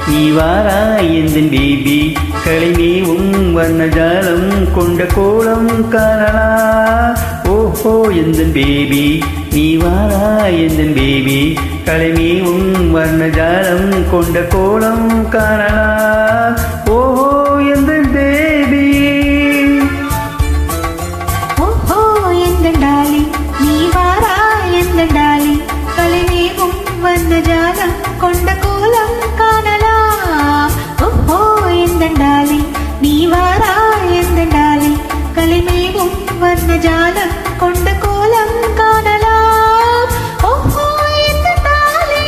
நீ வாராய் எந்தன் பேபி கலைமேவும் வர்ணஜாலம் கொண்ட கோலம் காணலா ஓஹோ எந்தன் பேபி நீ வாராய் எந்தன் பேபி கலைமேவும் வர்ணஜாலம் கொண்ட கோலம் காணலா ஓஹோ எந்தன் பேபி ஓஹோ எந்தன் டாலி நீ வாராய் எந்தன் டாலி கலைமேவும் வர்ணஜாலம் கொண்ட கோலம் காணலாம் ஓஹோ எந்தன் டாலி நீ வாராய் எந்தன் டாலி கலைமேவும் வர்ணஜாலம் கொண்ட கோலம் காணலாம் ஓஹோ எந்தன் டாலி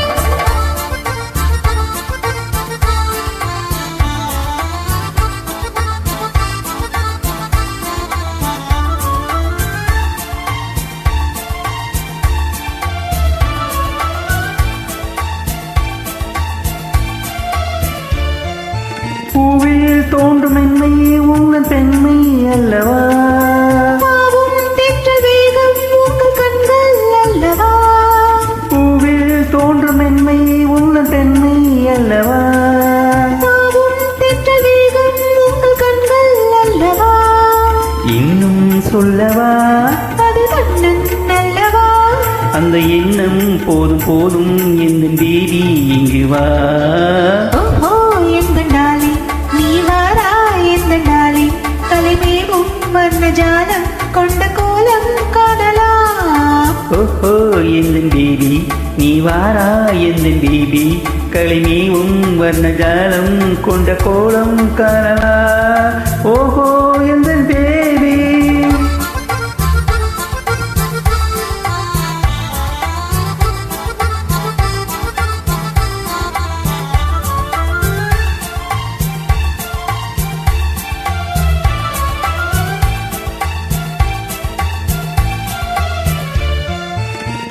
பூவில் தோன்றும் மென்மை உங்கள் பெண்மை அல்லவா பாவும் தென்றல் வேகம் உங்கள் கண்கள் அல்லவா பூவில் தோன்றும் மென்மை உங்கள் பெண்மை அல்லவா பாவும் தென்றல் வேகம் உங்கள் கண்கள் அல்லவா இன்னும் சொல்லவா அது கண்ணன் அல்லவா அந்த எண்ணம் போதும் போதும் எந்த பேபி இங்கு வா ஓஹோ எந்தன் டாலி நீ வாராய் எந்தன் டாலி கலைமேவும் வர்ணஜாலம் கொண்ட கோலம் காணலாம் ஓஹோ எந்த பேபி நீ வாரா எந்த பேபி கலைமேவும் வர்ணஜாலம் கொண்ட கோலம் காணலா ஓஹோ எந்த பேபி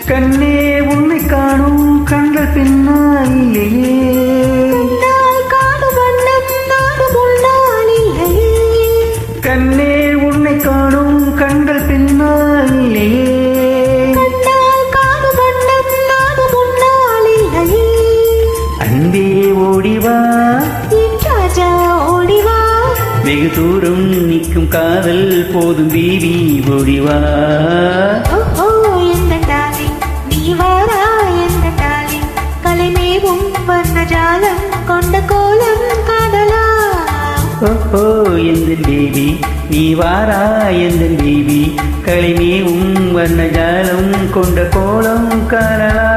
கண்ணே உன்னை காணும் கண்கள் பின்னாலேயே கண்ணால் காணும் வண்ணம் நானும் உன்னால் இல்லையே கண்ணே உன்னை காணும் கண்கள் பின்னாலேயே கண்ணால் காணும் வண்ணம் நானும் உன்னால் இல்லையே அன்பே ஓடிவா என் ராஜா ஓடிவா வெகு தூரம் நிற்கும் காதல் போதும் பேபி ஓடிவா ஓஹோ எந்தன் டாலி நீ வாராய் எந்தன் டாலி கலைமேவும் வர்ணஜாலம் கொண்ட கோலம் காணலாம் ஓஹோ எந்த பேபி நீ வாரா எந்த பேபி களிமேவும் வர்ணஜாலம் கொண்ட கோலம் காணலா